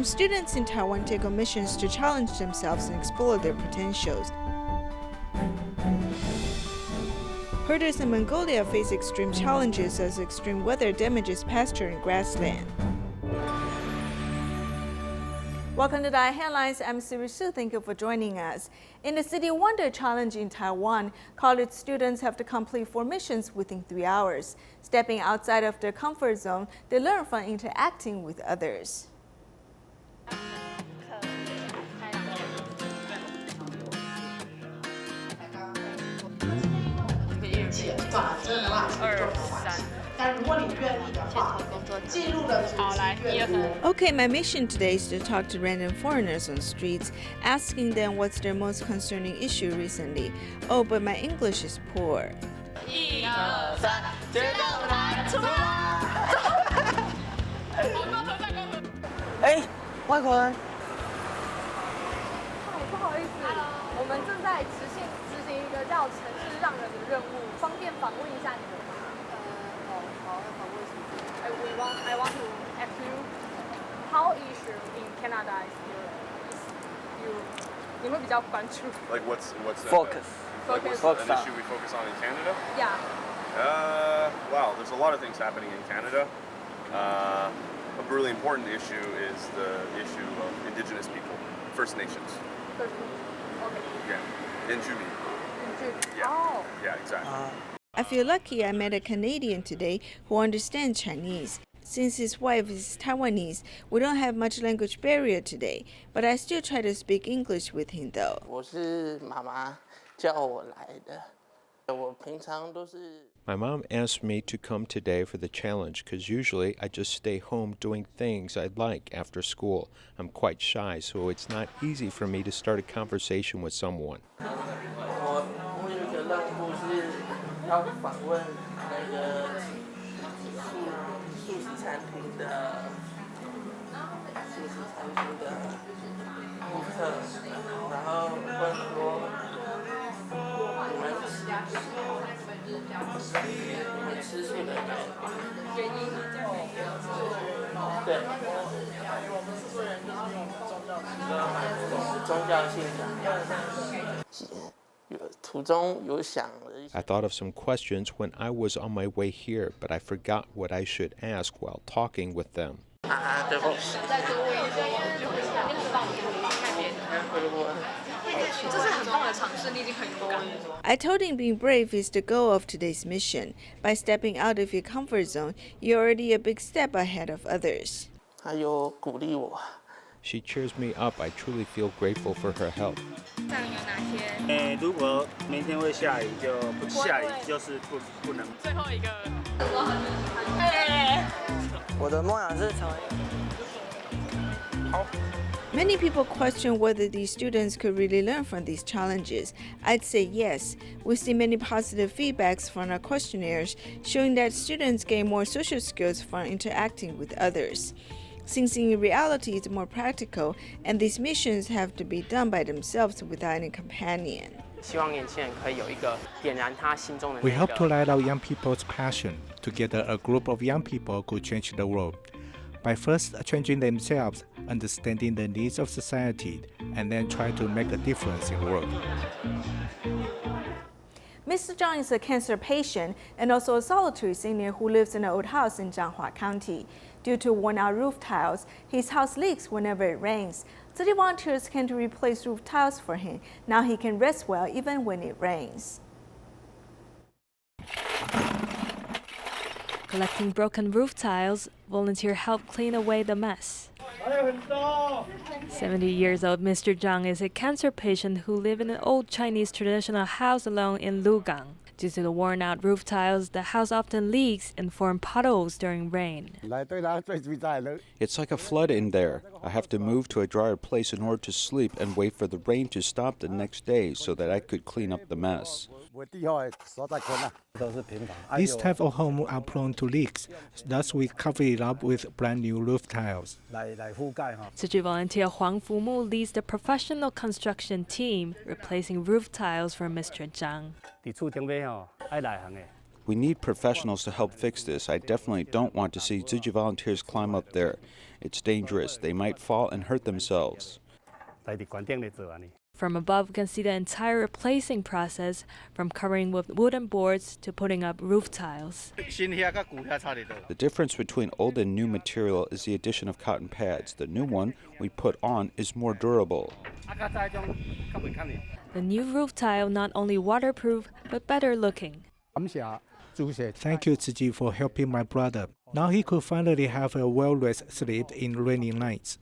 Some students in Taiwan take on missions to challenge themselves and explore their potentials. Herders in Mongolia face extreme challenges as extreme weather damages pasture and grassland. Welcome to DaAi Headlines. I'm Siri Su. Thank you for joining us. In the City Wonder Challenge in Taiwan, college students have to complete 4 missions within 3 hours. Stepping outside of their comfort zone, they learn from interacting with others. Okay, my mission today is to talk to random foreigners on streets, asking them what's their most concerning issue recently. Oh, but my English is poor. 1、2、3，决斗来出发！哎，外国人。不好意思，我们正在执行一个叫城市让人的任务，方便访问一下你们吗？好，要访问什么？I want to ask you how issue in Canada is you 你会比较关注 Like what's Focus. Like what's an issue we focus on in Canada? Yeah. Wow, there's a lot of things happening in Canada. A really important issue is the issue of Indigenous people, First Nations. Okay. Yeah, Injumi. Yeah. Oh. Yeah, exactly. I feel lucky I met a Canadian today who understands Chinese. Since his wife is Taiwanese, we don't have much language barrier today, but I still try to speak English with him though. 我是妈妈叫我来的，我平常都是。My mom asked me to come today for the challenge because usually I just stay home doing things I like after school. I'm quite shy, so it's not easy for me to start a conversation with someone. 我有一个任务是要访问那个素食餐厅的顾客，然后问说你们吃素的人原因？对，我们吃素人就是用宗教信仰。途中有想了一些。 I thought of some questions when I was on my way here, but I forgot what I should ask while talking with them. 对不起。这是很棒的尝试，你已经很勇敢。I told him being brave is the goal of today's mission. By stepping out of your comfort zone, you're already a big step ahead of others. 他有鼓励我。 She cheers me up. I truly feel grateful for her help. 这样有哪些？如果明天会下雨，就不下雨就是不能。最后一个。我的梦想是成为。好。 Many people question whether these students could really learn from these challenges. I'd say yes. We see many positive feedbacks from our questionnaires showing that students gain more social skills from interacting with others. Since in reality it's more practical, and these missions have to be done by themselves without any companion. 希望年轻人可以有一个点燃他心中的那 We hope to 个。 light up young people's passion. Together, a group of young people could change the world. By first changing themselves, understanding the needs of society, and then try to make a difference in the world. Mr. Zhang is a cancer patient and also a solitary senior who lives in an old house in Changhua County. Due to worn-out roof tiles, his house leaks whenever it rains. City volunteers came to replace roof tiles for him. Now he can rest well even when it rains. Collecting broken roof tiles, volunteers help clean away the mess. 70 years old Mr. Zhang is a cancer patient who lives in an old Chinese traditional house alone in Lugang. Due to the worn-out roof tiles, the house often leaks and forms puddles during rain. It's like a flood in there. I have to move to a drier place in order to sleep and wait for the rain to stop the next day so that I could clean up the mess. These type of homes are prone to leaks, thus we cover it up with brand new roof tiles. Tzu Chi volunteer Huang Fumu leads the professional construction team, replacing roof tiles for Mr. Zhang. We need professionals to help fix this. I definitely don't want to see Tzu Chi volunteers climb up there. It's dangerous. They might fall and hurt themselves. From above, you can see the entire replacing process, from covering with wooden boards to putting up roof tiles. The difference between old and new material is the addition of cotton pads. The new one we put on is more durable. The new roof tile not only waterproof, but better looking. Thank you, Tzu Chi, for helping my brother. Now he could finally have a well-rest sleep in rainy nights.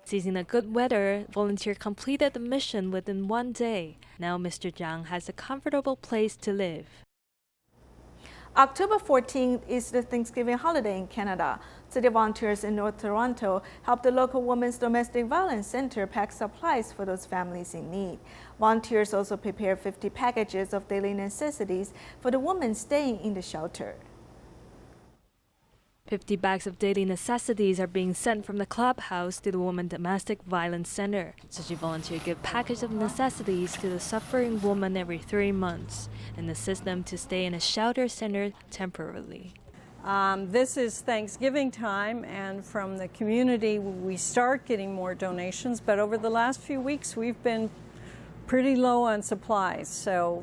Seizing the good weather, volunteer completed the mission within 1 day. Now Mr. Zhang has a comfortable place to live. October 14th is the Thanksgiving holiday in Canada. City volunteers in North Toronto helped the local Women's Domestic Violence Center pack supplies for those families in need. Volunteers also prepared 50 packages of daily necessities for the women staying in the shelter. 50 bags of daily necessities are being sent from the clubhouse to the Women's Domestic Violence Center. Tzu Chi volunteers give packages of necessities to the suffering woman every 3 months and assist them to stay in a shelter center temporarily. This is Thanksgiving time, and from the community we start getting more donations, but over the last few weeks we've been pretty low on supplies, so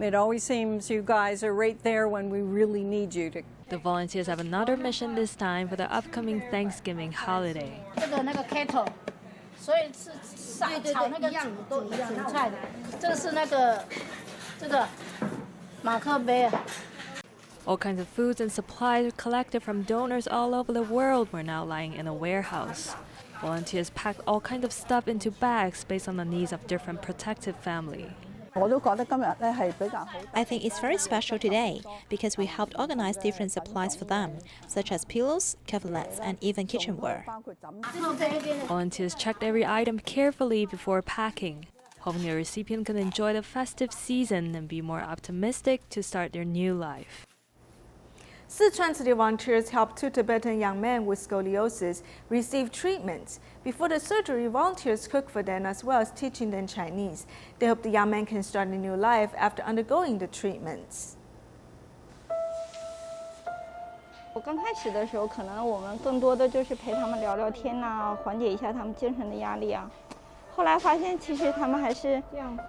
it always seems you guys are right there when we really need you to. The volunteers have another mission this time for the upcoming Thanksgiving holiday. All kinds of foods and supplies collected from donors all over the world were now lying in a warehouse. Volunteers packed all kinds of stuff into bags based on the needs of different protected families. I think it's very special today because we helped organize different supplies for them, such as pillows, coverlets, and even kitchenware. Volunteers checked every item carefully before packing, hoping the recipient can enjoy the festive season and be more optimistic to start their new life. Sichuan City volunteers helped 2 Tibetan young men with scoliosis receive treatments. Before the surgery, volunteers cooked for them as well as teaching them Chinese. They hope the young men can start a new life after undergoing the treatments. 我刚开始的时候，可能我们更多的就是陪他们聊聊天呐，缓解一下他们精神的压力啊。后来发现，其实他们还是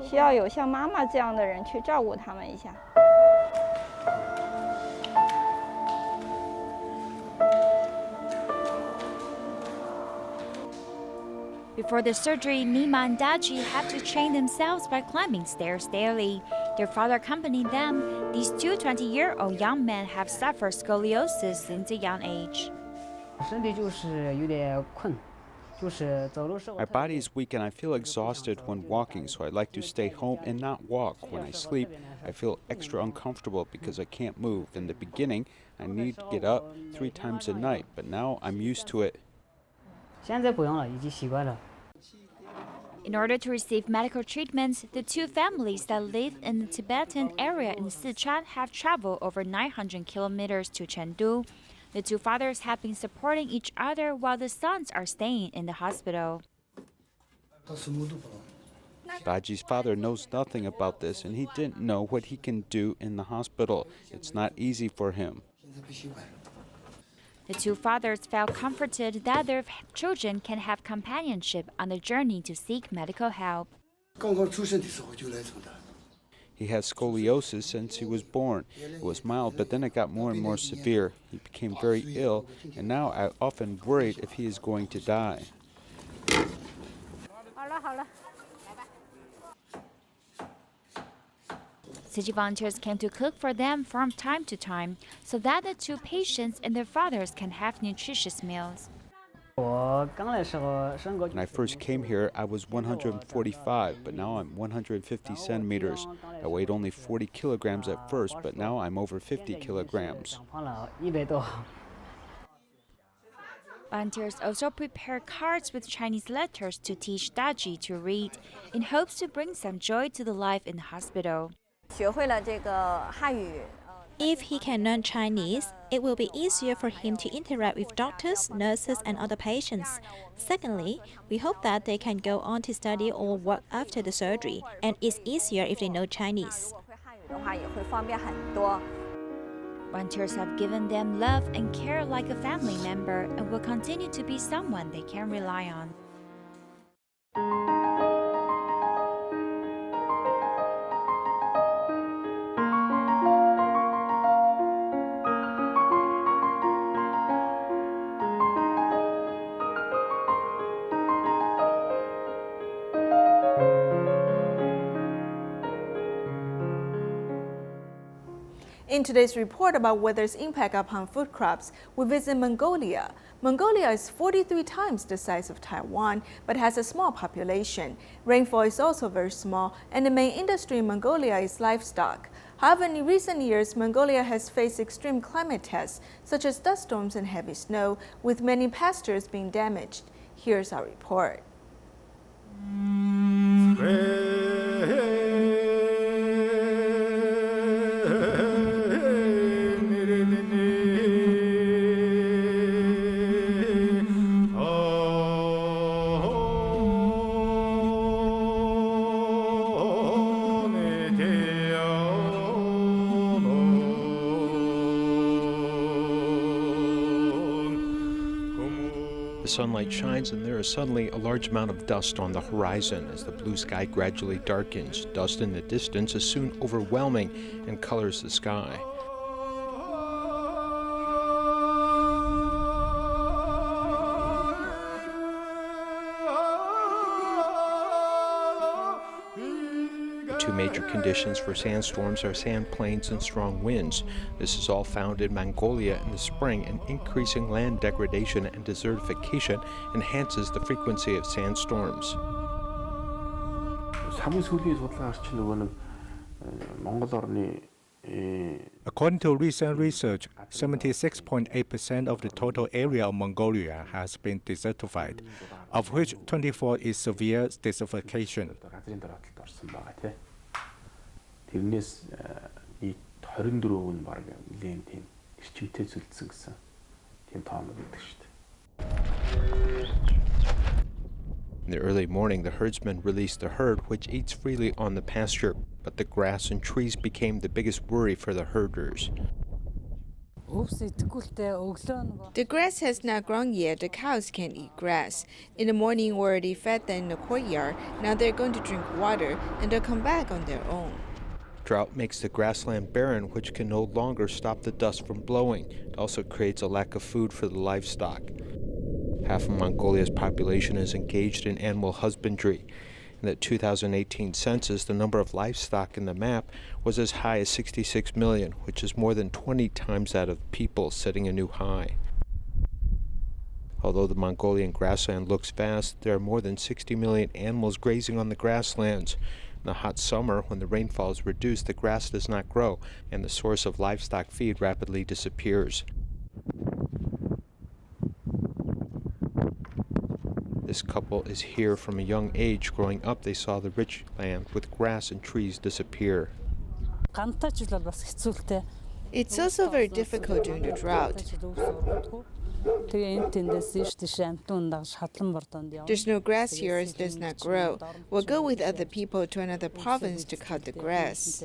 需要有像妈妈这样的人去照顾他们一下。 Before the surgery, Nima and Daji have to train themselves by climbing stairs daily. Their father accompanied them. These 2 20-year-old young men have suffered scoliosis since a young age. My body is weak and I feel exhausted when walking, so I like to stay home and not walk. When I sleep, I feel extra uncomfortable because I can't move. In the beginning, I need to get up 3 times a night, but now I'm used to it. In order to receive medical treatments, the 2 families that live in the Tibetan area in Sichuan have traveled over 900 kilometers to Chengdu. The 2 fathers have been supporting each other while the sons are staying in the hospital. Daji's father knows nothing about this and he didn't know what he can do in the hospital. It's not easy for him. The 2 fathers felt comforted that their children can have companionship on the journey to seek medical help. He has scoliosis since he was born. It was mild, but then it got more and more severe. He became very ill, and now I often worried if he is going to die. Tzu Chi volunteers came to cook for them from time to time so that the 2 patients and their fathers can have nutritious meals. When I first came here, I was 145, but now I'm 150 centimeters. I weighed only 40 kilograms at first, but now I'm over 50 kilograms. Volunteers also prepare cards with Chinese letters to teach Daji to read in hopes to bring some joy to the life in the hospital. If he can learn Chinese, it will be easier for him to interact with doctors, nurses, and other patients. Secondly, we hope that they can go on to study or work after the surgery, and it's easier if they know Chinese. 的话，也会方便很多。 Renters have given them love and care like a family member and will continue to be someone they can rely on. In today's report about weather's impact upon food crops, we visit Mongolia. Mongolia is 43 times the size of Taiwan, but has a small population. Rainfall is also very small, and the main industry in Mongolia is livestock. However, in recent years, Mongolia has faced extreme climate tests, such as dust storms and heavy snow, with many pastures being damaged. Here's our report. The sunlight shines and there is suddenly a large amount of dust on the horizon. As the blue sky gradually darkens, dust in the distance is soon overwhelming and colors the sky. Two major conditions for sandstorms are sand plains and strong winds. This is all found in Mongolia in the spring, and increasing land degradation and desertification enhances the frequency of sandstorms. According to recent research, 76.8% of the total area of Mongolia has been desertified, of which 24 is severe desertification. 이 24은 баг нэлээд тийм эрчимтэй зүйлсэн гэсэн тийм тоонууд өгдөг шүү дээ. In the early morning, the herdsmen released the herd, which eats freely on the pasture, but the grass and trees became the biggest worry for the herders. The grass has not grown yet. The cows can't eat grass. In the morning, we already fed them in the courtyard. Now they're going to drink water, and they'll come back on their own. Drought makes the grassland barren, which can no longer stop the dust from blowing. It also creates a lack of food for the livestock. Half of Mongolia's population is engaged in animal husbandry. In the 2018 census, the number of livestock in the map was as high as 66 million, which is more than 20 times that of people, setting a new high. Although the Mongolian grassland looks vast, there are more than 60 million animals grazing on the grasslands. In the hot summer, when the rainfall is reduced, the grass does not grow, and the source of livestock feed rapidly disappears. This couple is here from a young age. Growing up, they saw the rich land with grass and trees disappear. It's also very difficult during the drought. There's no grass here, it does not grow. We'll go with other people to another province to cut the grass.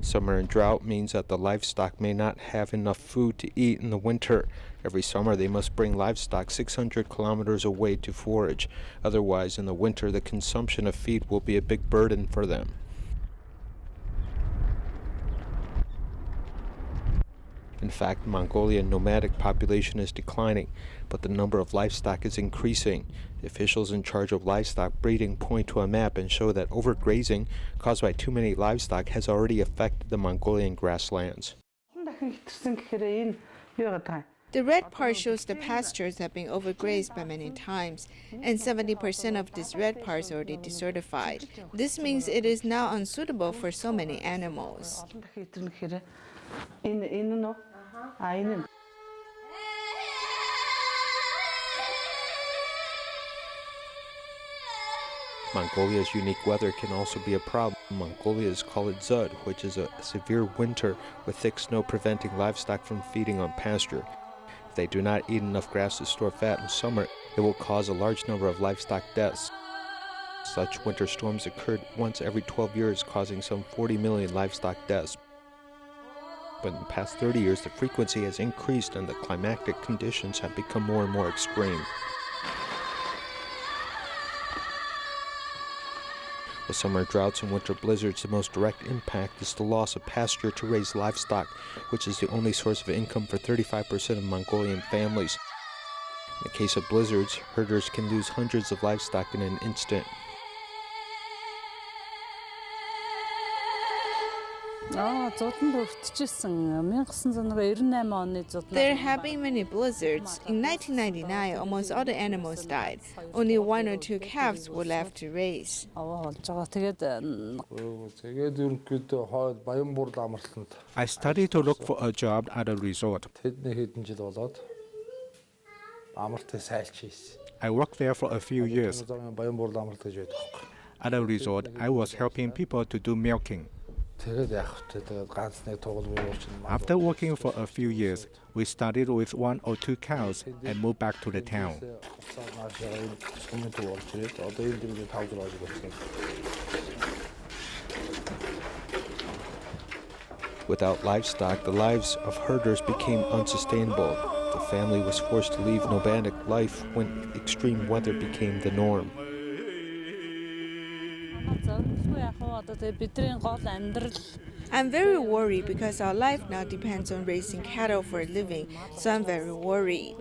Summer and drought means that the livestock may not have enough food to eat in the winter. Every summer they must bring livestock 600 kilometers away to forage. Otherwise, in the winter, the consumption of feed will be a big burden for them. In fact, Mongolian nomadic population is declining, but the number of livestock is increasing. The officials in charge of livestock breeding point to a map and show that overgrazing caused by too many livestock has already affected the Mongolian grasslands. The red part shows the pastures have been overgrazed by many times, and 70% of this red part is already desertified. This means it is now unsuitable for so many animals. Mongolia's unique weather can also be a problem. Mongolians call it Zud, which is a severe winter with thick snow preventing livestock from feeding on pasture. If they do not eat enough grass to store fat in summer, it will cause a large number of livestock deaths. Such winter storms occurred once every 12 years, causing some 40 million livestock deaths. But in the past 30 years, the frequency has increased and the climatic conditions have become more and more extreme. With summer droughts and winter blizzards, the most direct impact is the loss of pasture to raise livestock, which is the only source of income for 35% of Mongolian families. In the case of blizzards, herders can lose hundreds of livestock in an instant. There have been many blizzards. In 1999, almost all the animals died. Only 1 or 2 calves were left to raise. I started to look for a job at a resort. I worked there for a few years. At a resort, I was helping people to do milking. After working for a few years, we started with 1 or 2 cows and moved back to the town. Without livestock, the lives of herders became unsustainable. The family was forced to leave nomadic life when extreme weather became the norm. I'm very worried because our life now depends on raising cattle for a living, so I'm very worried.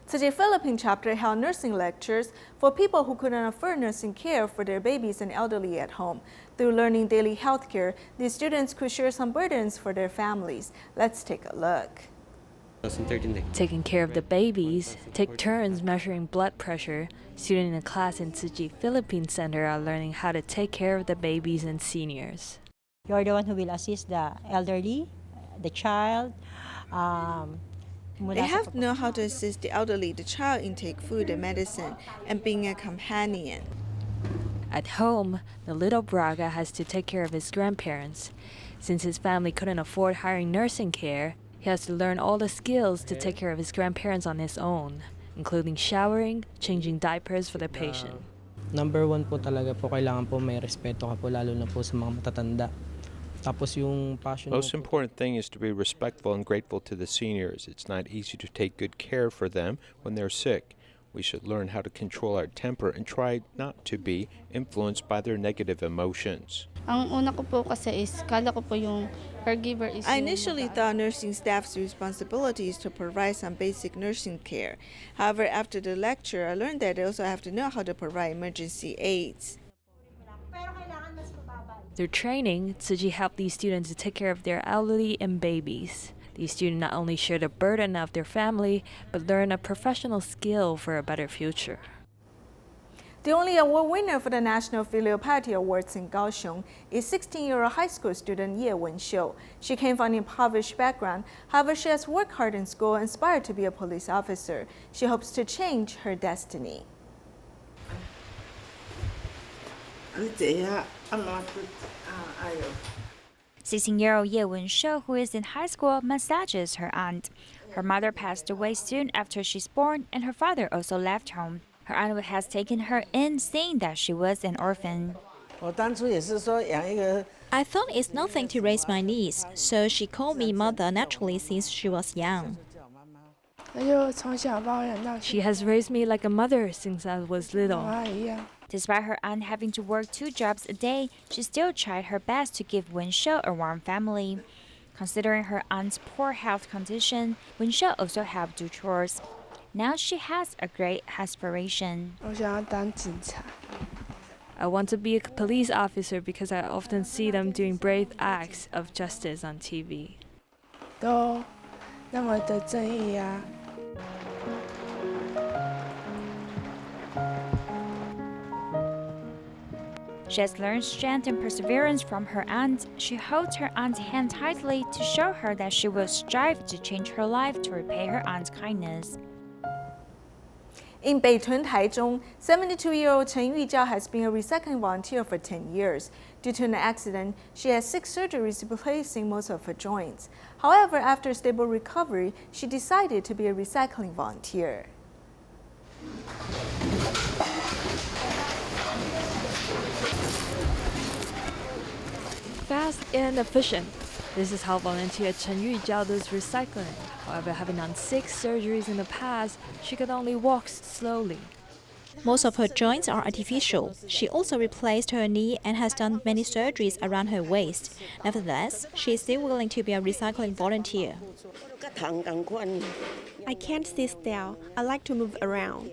Tzu Chi Philippine chapter held nursing lectures for people who couldn't afford nursing care for their babies and elderly at home. Through learning daily health care, these students could share some burdens for their families. Let's take a look. Taking care of the babies, take turns measuring blood pressure. Students in a class in Tzu Chi Philippine Center are learning how to take care of the babies and seniors. You're the one who will assist the elderly, the child. They have to know how to assist the elderly, the child intake food and medicine, and being a companion. At home, the little Braga has to take care of his grandparents. Since his family couldn't afford hiring nursing care, he has to learn all the skills to take care of his grandparents on his own, including showering, changing diapers for the patient. Number 1 po talaga po, kailangan po may respeto ka po, lalo na po sa mga matatanda. Most important thing is to be respectful and grateful to the seniors. It's not easy to take good care for them when they're sick. We should learn how to control our temper and try not to be influenced by their negative emotions. Ang una ko po kasi is, kala ko po yung caregiver is... I initially thought nursing staff's responsibility is to provide some basic nursing care. However, after the lecture, I learned that they also have to know how to provide emergency aids. Through training, Tzu Chi helped these students to take care of their elderly and babies. These students not only share the burden of their family, but learn a professional skill for a better future. The only award winner for the National Filial Piety Awards in Kaohsiung is 16-year-old high school student Ye Wen-xiu. She came from an impoverished background. However, she has worked hard in school and aspired to be a police officer. She hopes to change her destiny. 16-year-old Ye Wen-xiu, who is in high school, massages her aunt. Her mother passed away soon after she's born, and her father also left home. Her aunt has taken her in, saying that she was an orphan. I thought it's nothing to raise my niece, so she called me mother naturally since she was young. She has raised me like a mother since I was little. Despite her aunt having to work 2 jobs a day, she still tried her best to give Wen-xiu a warm family. Considering her aunt's poor health condition, Wen-xiu also helped do chores. Now she has a great aspiration. I want to be a police officer because I often see them doing brave acts of justice on TV. She has learned strength and perseverance from her aunt. She holds her aunt's hand tightly to show her that she will strive to change her life to repay her aunt's kindness. In Beitun, Taichung, 72-year-old Chen Yuzhao has been a recycling volunteer for 10 years. Due to an accident, she has 6 surgeries replacing most of her joints. However, after a stable recovery, she decided to be a recycling volunteer. Fast and efficient. This is how volunteer Chen Yuzhao does recycling. However, having done 6 surgeries in the past, she could only walk slowly. Most of her joints are artificial. She also replaced her knee and has done many surgeries around her waist. Nevertheless, she is still willing to be a recycling volunteer. I can't sit still. I like to move around.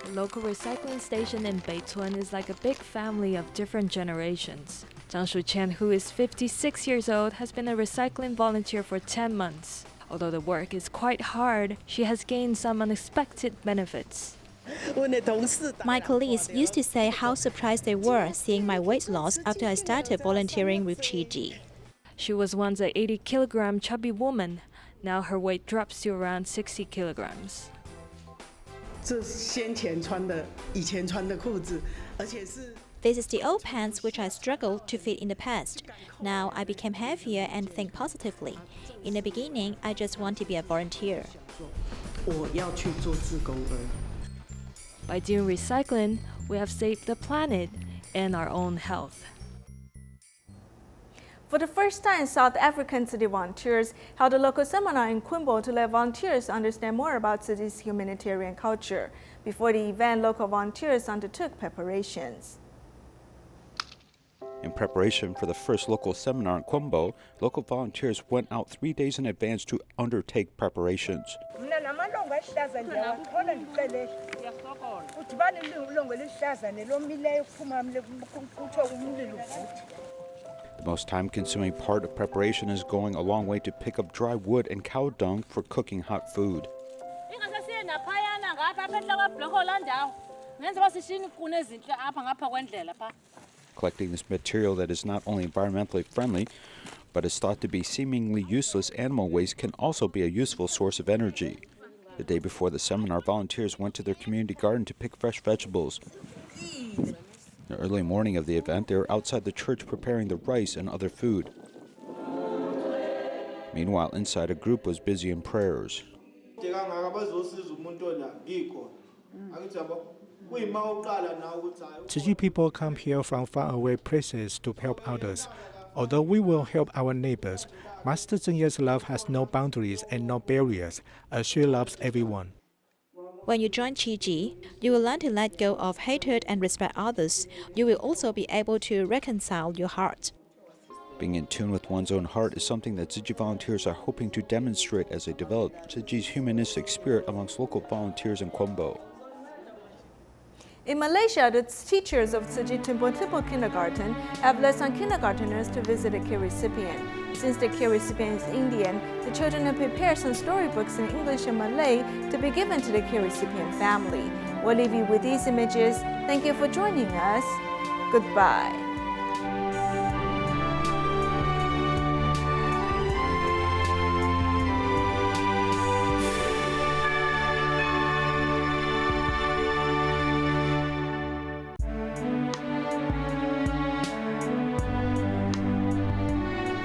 The local recycling station in Beitun is like a big family of different generations. Zhang, who is 56 years old, has been a recycling volunteer for 10 months. Although the work is quite hard, she has gained some unexpected benefits. My colleagues used to say how surprised they were seeing my weight loss after I started volunteering with Tzu Chi. She was once an 80-kilogram chubby woman. Now her weight drops to around 60 kilograms. This is the old pants which I struggled to fit in the past. Now I became heavier and think positively. In the beginning, I just want to be a volunteer. By doing recycling, we have saved the planet and our own health. For the first time, South African city volunteers held a local seminar in Quimbo to let volunteers understand more about city's humanitarian culture. Before the event, local volunteers undertook preparations. In preparation for the first local seminar in Quimbo, local volunteers went out 3 days in advance to undertake preparations. The most time-consuming part of preparation is going a long way to pick up dry wood and cow dung for cooking hot food. Collecting this material that is not only environmentally friendly, but is thought to be seemingly useless animal waste can also be a useful source of energy. The day before the seminar, volunteers went to their community garden to pick fresh vegetables. In the early morning of the event, they were outside the church preparing the rice and other food. Meanwhile, inside, a group was busy in prayers. Tzu Chi people come here from faraway places to help others. Although we will help our neighbors, Master Zhang Ye's love has no boundaries and no barriers, as she loves everyone. When you join Tzu Chi, you will learn to let go of hatred and respect others. You will also be able to reconcile your heart. Being in tune with one's own heart is something that Tzu Chi volunteers are hoping to demonstrate as they develop Tzu Chi's humanistic spirit amongst local volunteers in Quimbo. In Malaysia, the teachers of Tzu Chi Temple Kindergarten have led some kindergarteners to visit a care recipient. Since the care recipient is Indian, the children have prepared some storybooks in English and Malay to be given to the care recipient family. We'll leave you with these images. Thank you for joining us. Goodbye.